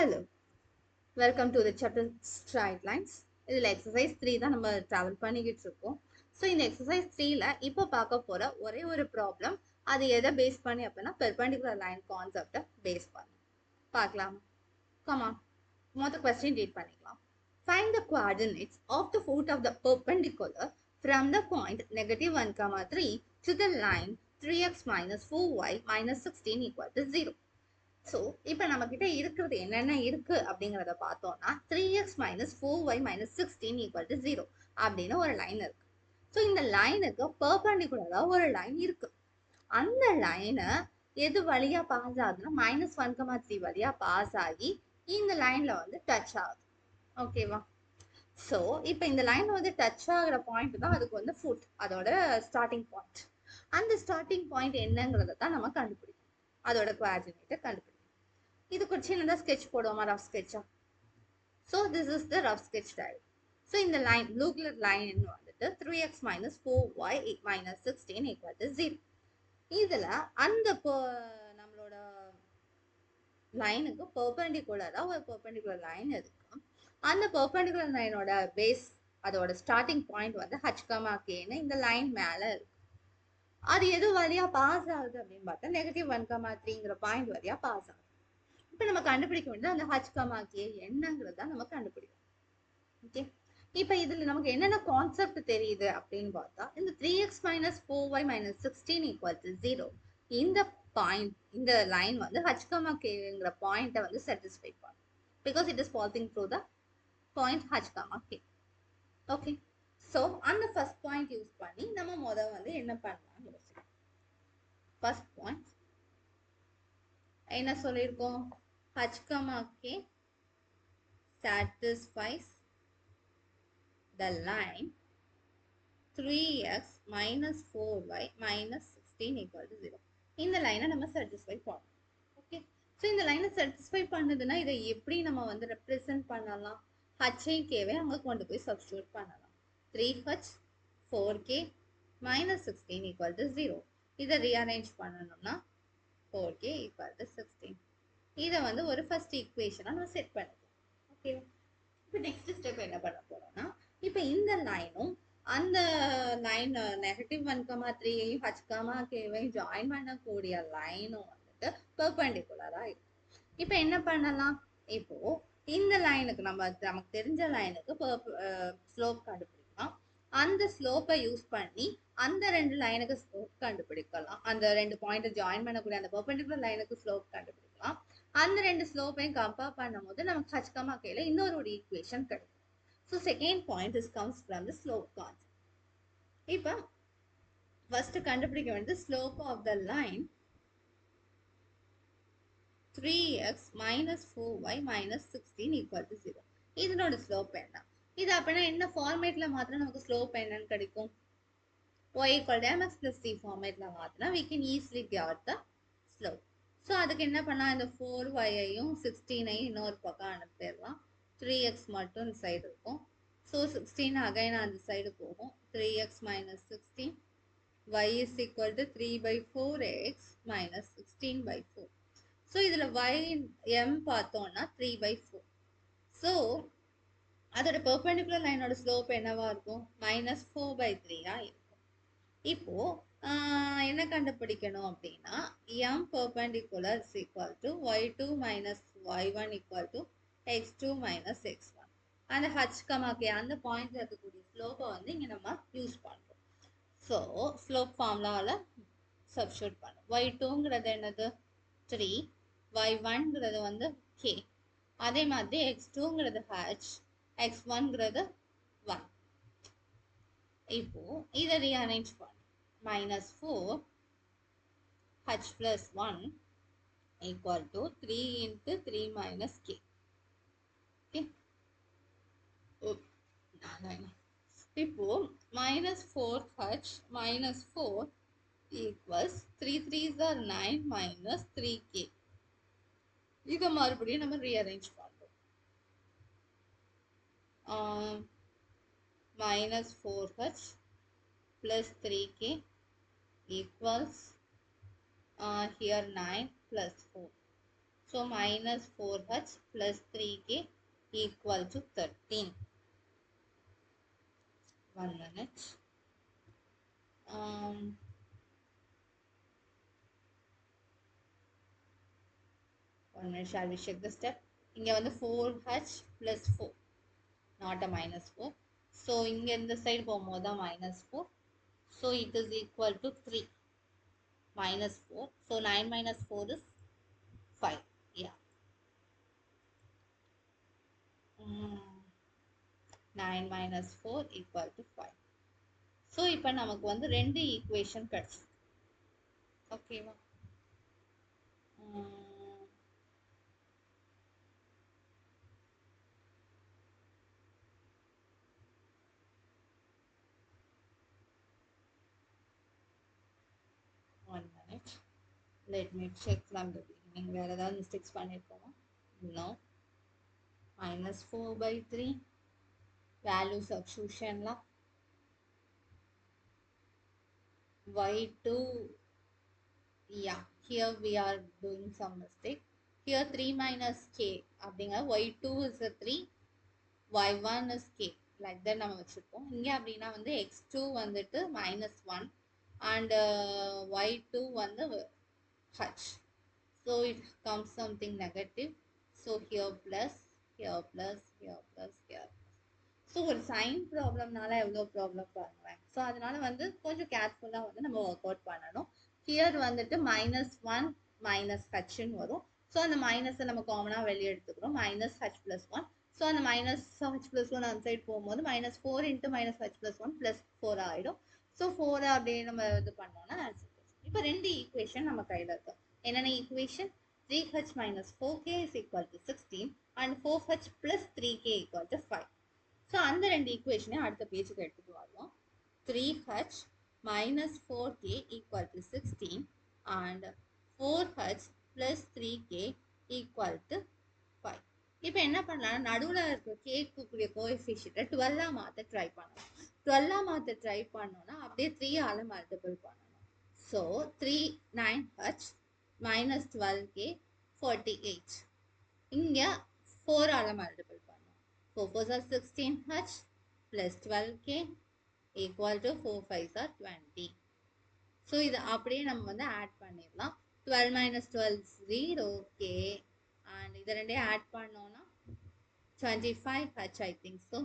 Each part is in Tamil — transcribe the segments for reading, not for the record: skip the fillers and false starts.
Hello, welcome to the chapter straight lines. இதில் exercise 3 தான் நம்ம travel பண்ணிக்கிட்டு இருக்கோம். ஸோ இந்த exercise 3ல இப்போ பார்க்க போற ஒரே ஒரு ப்ராப்ளம், அது எதை பேஸ் பண்ணி அப்படின்னா பெர்பெண்டிகுலர் லைன் கான்செப்டை பேஸ் பண்ணி பார்க்கலாம். கமா மொத்த கொஸ்டின் ரீட் பண்ணிக்கலாம். Find the coordinates of the foot of the perpendicular from the point -1, 3 to the line 3x minus 4y minus 16 equal to 0. So இப்போ நம்ம கிட்ட இருக்கிறது என்னென்ன இருக்கு அப்படிங்கிறத பார்த்தோம்னா 3x minus 4y minus 16 equal to 0 அப்படின்னு ஒரு லைன் இருக்கு. ஸோ இந்த லைனுக்கு பெர்பெண்டிகுலரா ஒரு லைன் இருக்கு. அந்த லைனை எது வழியா பாஸ் ஆகுதுன்னா -1, 3 வழியா பாஸ் ஆகி இந்த லைன்ல வந்து டச் ஆகுது. ஓகேவா? ஸோ இப்போ இந்த லைன் வந்து டச் ஆகிற பாயிண்ட் தான் அதுக்கு வந்து ஃபுட், அதோட ஸ்டார்டிங் பாயிண்ட். அந்த ஸ்டார்டிங் பாயிண்ட் என்னங்கிறத தான் நம்ம கண்டுபிடிக்கணும், அதோட கோஆர்டினேட்டை கண்டுபிடிக்கணும். இதுக்கு ஒரு சின்னதாக ஸ்கெட்ச் போடுவோமா, ரஃப் ஸ்கெட்சா? So this is the rough sketch diagram. So இந்த லைன் ப்ளூ கலர் லைன் வந்துட்டு 3x minus 4y minus 16 equal to 0. இதில் அந்த நம்மளோட லைனுக்கு பெர்பெண்டிகுலராக ஒரு பெர்பெண்டிகுலர் லைன் இருக்கு. அந்த பெர்பெண்டிகுலர் லைனோட பேஸ், அதோட ஸ்டார்டிங் பாயிண்ட் வந்து h,kன்னு இந்த லைன் மேலே இருக்கு. அது எது வழியா பாஸ் ஆகுது அப்படின்னு பார்த்தா -1, 3ங்கிற பாயிண்ட் வழியா பாஸ் ஆகுது. இப்போ நம்ம கண்டுபிடிக்க வேண்டியது அந்த h,k என்னங்கிறத நம்ம கண்டுபிடிக்கணும். ஓகே, இப்போ இதுல நமக்கு என்னென்ன கான்செப்ட் தெரியுது அப்படின்னு பார்த்தா, இந்த 3x minus 4y minus 16 equal to 0 இந்த பாயிண்ட், இந்த லைன் வந்து h,kங்கிற பாயிண்ட்டை வந்து சாட்டிஸ்ஃபை பண்ணும். Because it is passing through the point h,k. Okay, so அந்த ஃபர்ஸ்ட் பாயிண்ட் யூஸ் பண்ணி நம்ம முதல் வந்து என்ன பண்ணலாம் யோசிக்கலாம். ஃபர்ஸ்ட் பாயிண்ட் என்ன சொல்லியிருக்கோம்? h,k satisfies the line 3x minus 4y minus 16 equal to 0. இந்த லைனை நம்ம satisfy பண்ணணும். ஓகே, ஸோ இந்த லைனை satisfy பண்ணதுன்னா இதை எப்படி நம்ம வந்து ரெப்ரசென்ட் பண்ணலாம்? h,kவை அங்கே கொண்டு போய் சப்ஸ்டியூட் பண்ணலாம். 3h 4k minus 16 equal to 0. இதை ரீஅரேஞ்ச் பண்ணணும்னா 4k equal to 16. இதை வந்து ஒரு ஃபர்ஸ்ட் ஈக்குவேஷனாக நம்ம செட் பண்ணிக்கலாம். ஓகேவா? இப்போ நெக்ஸ்ட் ஸ்டெப் என்ன பண்ண போறோம்னா, இப்போ இந்த லைனும் அந்த லைன் -1, 3 h,kவையும் ஜாயின் பண்ணக்கூடிய லைனும் வந்துட்டு பெர்பெண்டிகுலரா இருக்கு. இப்போ என்ன பண்ணலாம்? இப்போ இந்த லைனுக்கு நமக்கு தெரிஞ்ச லைனுக்கு ஸ்லோப் கண்டுபிடிக்கலாம். அந்த ஸ்லோப்பை யூஸ் பண்ணி அந்த ரெண்டு லைனுக்கு ஸ்லோப் கண்டுபிடிக்கலாம். அந்த ரெண்டு பாயிண்ட் ஜாயின் பண்ணக்கூடிய அந்த பெர்பெண்டிகுலர் லைனுக்கு ஸ்லோப் கண்டுபிடிக்கலாம். அந்த ரெண்டு ஸ்லோப்பையும் கம்பேர் பண்ணும்போது நமக்கு h,kல இன்னொரு ஒரு ஈக்குவேஷன் கிடைக்கும். So second point is comes from the slope concept. இப்போ ஃபர்ஸ்ட் கண்டுபிடிக்க வேண்டியது slope of the line 3x minus 4y minus 16 equal to 0. இதனோட ஸ்லோப் என்ன? இது அப்படின்னா என்ன ஃபார்மேட்ல மாத்திரம் நமக்கு ஸ்லோப் என்னன்னு கிடைக்கும்? y equal to mx plus c ஃபார்மேட்ல மாத்தினா we can easily get the slope. So அதுக்கு என்ன பண்ணா, இந்த 4y-ஐயும் 16-ஐயும் இன்னொரு பக்கம் அனுப்பிடலாம். 3x மட்டும் இந்த சைடு இருக்கும். ஸோ 16 அகைன் அந்த சைடு போகும். 3x minus 16 y is equal to 3/4x minus 16/4. So இதில் y m பார்த்தோம்னா 3/4. ஸோ அதோட பெர்பெண்டிகுலர் லைனோட ஸ்லோப் என்னவா இருக்கும்? -4/3 இருக்கும். இப்போ என்ன கண்டுபிடிக்கணும் அப்படின்னா, m perpendicular is equal to y2 minus y1 equal to x2 minus x1. அந்த h,k அந்த பாயிண்ட்ல இருக்கக்கூடிய ஸ்லோப்பை வந்து இங்க நம்ம யூஸ் பண்றோம். ஸோ ஸ்லோப் ஃபார்முலாவில் சப்ஸ்டியூட் பண்ணும். y2ங்கிறது என்னது? 3, y1ங்கிறது வந்து k, அதே மாதிரி x2ங்கிறது h, x1ங்கிறது 1. இப்போ இதை ரீஅரேஞ்ச் பண்ணு. -4 h plus 1 equal to 3 into 3 minus k. Okay. இப்போ -4h minus 4 equals 3 3s are 9 minus 3k. இதை மறுபடியும் நம்ம ரீஅரேஞ்ச் பண்றோம். -4h plus 3k equals here 9 plus 4. So minus 4h plus 3k equal to 13. 1 minute. One minute, shall we check the step? இங்க வந்து 4h plus 4, not a minus 4. So இங்க இந்த side போகும்போது தான் minus 4. So it is equal to 3 minus 4. So 9 minus 4 is 5. Yeah. 9 minus 4 equal to 5. So இப்போ நமக்கு வந்து ரெண்டு ஈக்குவேஷன் கிடைச்சு. ஓகேவா? One minute. Let me check from the beginning. வேற ஏதாவது mistakes பண்ணிருக்கோமா? No. Minus 4 by 3. Value substitution la. Y2. Yeah. Here we are doing some mistake. Here 3 minus k. அப்படிங்க Y2 is a 3. Y1 is k. Like that நம்ம வச்சிருக்கோம். இங்க அப்படின்னா வந்து x2 வந்துட்டு minus 1 and y2 வந்து h. So it comes something negative. So here plus, here plus, here plus, here. So ஒரு சைன் ப்ராப்ளம்னால எவ்வளோ ப்ராப்ளம் பாருங்களேன். ஸோ அதனால வந்து கொஞ்சம் கேர்ஃபுல்லாக வந்து நம்ம ஒர்க் அவுட் பண்ணணும். ஹியர் வந்துட்டு -1 மைனஸ் ஹச்ன்னு வரும். ஸோ அந்த மைனஸை நம்ம காமனாக வெளியே எடுத்துக்கிறோம். -h + 1. ஸோ அந்த -h + 1 அந்த சைட் போகும்போது -4 × -h + 1 + 4 ஆகிடும். ஸோ 4 அப்படியே நம்ம இது பண்ணோம்னா ஆன்சர். இப்போ ரெண்டு ஈக்குவேஷன் நம்ம கையில் இருக்கும். என்னென்ன equation? 3h - 4k is equal to 16 and 4h plus 3k equal to 5. So அந்த ரெண்டு ஈக்குவேஷனே அடுத்த பேஜுக்கு எடுத்துகிட்டு வருவோம். 3h minus 4k equal to 16 and 4h plus 3k equal to 5. இப்போ என்ன பண்ணலாம்? நடுவில் இருக்க கேட்கக்கூடிய கோஎஃபிஷியன்ட்டை 12 மாற்ற ட்ரை பண்ணணும். 12 மாற்ற ட்ரை பண்ணோன்னா அப்படியே 3ஆல் மல்டிபிள் பண்ணணும். So 9h minus 12k 48. இங்கே 4ஆல் மல்டிபிள் பண்ணணும். 4 4s are 16h plus 12k equal to 4 5s are 20. So இது அப்படியே நம்ம வந்து ஆட் பண்ணிடலாம். 12 minus 12 0k and இது ரெண்டையும் ஆட் பண்ணோம்னா 25h I think so.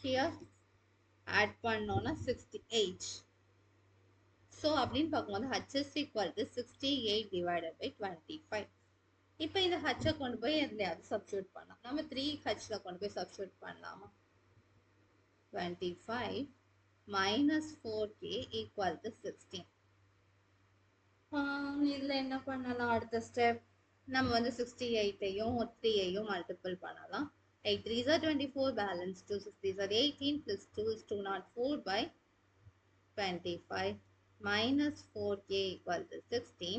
Here add பண்ணோம்னா 68. ஸோ அப்படின்னு பார்க்கும்போது h is equal to 68 divided by 25. இப்போ இந்த ஹச்சை கொண்டு போய் எதுலையாவது சப்ஸ்டியூட் பண்ணலாம். நம்ம 3hல கொண்டு போய் சப்ஸ்டியூட் பண்ணலாமா? 25 minus 4k equal to 16. இதில் என்ன பண்ணலாம்? அடுத்த ஸ்டெப் நம்ம வந்து 68ஐயும் 3ஐயும் மல்டிபிள் பண்ணலாம். 8 3s are 24, balance 2 6 3s are 18 plus 2 is 204 by 25 minus 4k equal to 16.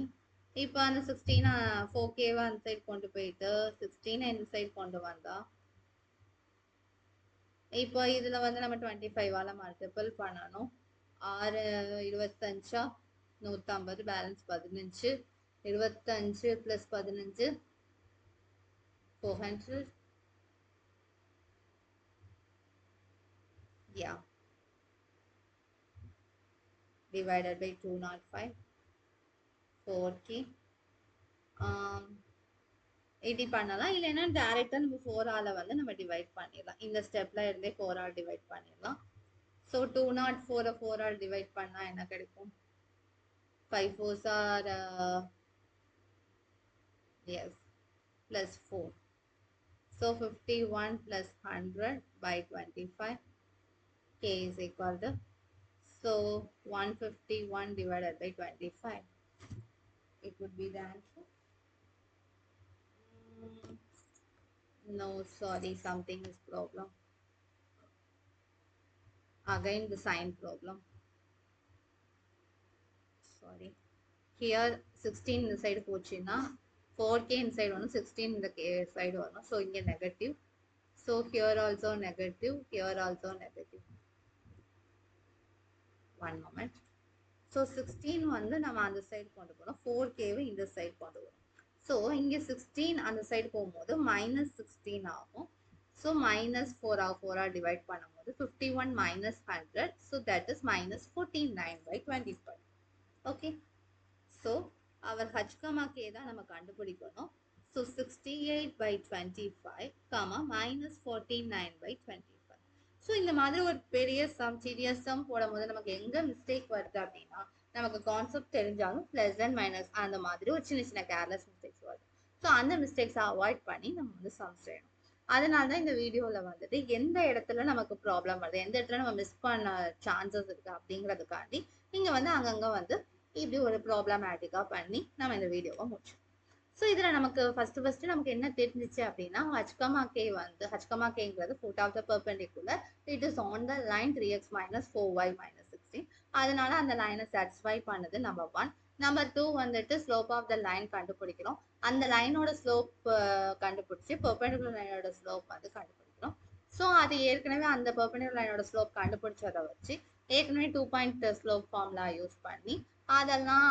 இப்போ அந்த 16 4kவை அந்த சைட் கொண்டு போயிட்டு 16 இந்த சைட் கொண்டு வந்தா இப்போ இதில் வந்து நம்ம 25ஆல் மல்டிபிள் பண்ணணும். 6 25 150, balance 15. 25 + 15 400. Yeah. Divided by 205 4k. இப்படி பண்ணலாம். இல்லைன்னா டேரெக்டாக நம்ம 4ஆல் வந்து நம்ம டிவைட் பண்ணிடலாம். இந்த ஸ்டெப்பில் இருந்தே 4ஆல் டிவைட் பண்ணிடலாம். ஸோ 204 4ஆல் டிவைட் பண்ணால் என்ன கிடைக்கும்? 5 4s are yes plus 4. So 51 plus 100 by 25 k is equal to, so 151 divided by 25. It would be the answer. No, sorry, something is problem. Again the sign problem. Sorry. Here 16 இந்த சைடு போச்சுன்னா 4k inside one, 16 in the side one. So இங்கே negative. So here also negative, here also negative. One moment. So 16 வந்து நம்ம அந்த சைடு கொண்டு போறோம், 4k இந்த சைடு கொண்டு வரோம். ஸோ இங்கே 16 அந்த சைடு போகும்போது -16 ஆகும். ஸோ -4 டிவைட் பண்ணும்போது 51 - 100. So that is -49/25. Okay. So our h, k தான் நம்ம கண்டுபிடிக்கணும். ஸோ 68/25, -49/25. ஸோ இந்த மாதிரி ஒரு பெரிய சம், சீரியஸ் சம் போடும்போது நமக்கு எங்கே மிஸ்டேக் வருது அப்படின்னா, நமக்கு கான்செப்ட் தெரிஞ்சாலும் ப்ளஸ் அண்ட் மைனஸ் அந்த மாதிரி ஒரு சின்ன சின்ன கேர்லெஸ் மிஸ்டேக்ஸ் வருது. ஸோ அந்த மிஸ்டேக்ஸை அவாய்ட் பண்ணி நம்ம வந்து சம் செய்யணும். அதனால தான் இந்த வீடியோவில் வந்துட்டு எந்த இடத்துல நமக்கு ப்ராப்ளம் வருது, எந்த இடத்துல நம்ம மிஸ் பண்ண சான்சஸ் இருக்குது அப்படிங்கிறதுக்காண்டி நீங்கள் வந்து அங்கங்கே வந்து இப்படி ஒரு ப்ராப்ளமேட்டிக்காக பண்ணி நம்ம இந்த வீடியோவை முடிச்சோம். ஸோ இதில் நமக்கு ஃபஸ்ட்டு நமக்கு என்ன தெரிஞ்சிச்சு அப்படின்னா, h, வந்து h, foot of the perpendicular, it is on the line 3x - 4y - 16. அதனால அந்த லைனை சாட்டிஸ்ஃபை பண்ணுது நம்பர் 1. நம்பர் 2 வந்துட்டு ஸ்லோப் ஆஃப் த லைன் கண்டுபிடிக்கிறோம். அந்த லைனோட ஸ்லோப் கண்டுபிடிச்சி பெர்பெண்டிகுலர் லைனோட ஸ்லோப் வந்து கண்டுபிடிக்கிறோம். ஸோ அது ஏற்கனவே அந்த பெர்பெண்டிகுலர் லைனோட ஸ்லோப் கண்டுபிடிச்சதை வச்சு ஏற்கனவே 2 பாயிண்ட் ஸ்லோப் ஃபார்முலா யூஸ் பண்ணி அதெல்லாம்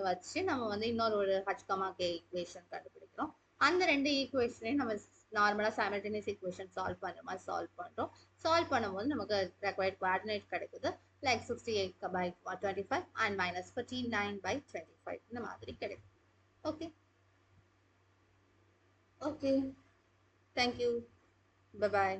வச்சு நம்ம வந்து இன்னொரு ஒரு h, k ஈக்குவேஷன் கண்டுபிடிக்கிறோம். அந்த 2 ஈக்குவேஷனையும் நம்ம நார்மலாக சைமல்டேனியஸ் ஈக்குவேஷன் சால்வ் பண்ணுற மாதிரி சால்வ் பண்ணுறோம். சால்வ் பண்ணும்போது நமக்கு ரெக்வயர்ட் கோஆர்டினேட் கிடைக்குது. லைக் 68/25 அண்ட் -49/25 இந்த மாதிரி கிடைக்கும். Okay. Okay, thank you. Bye bye.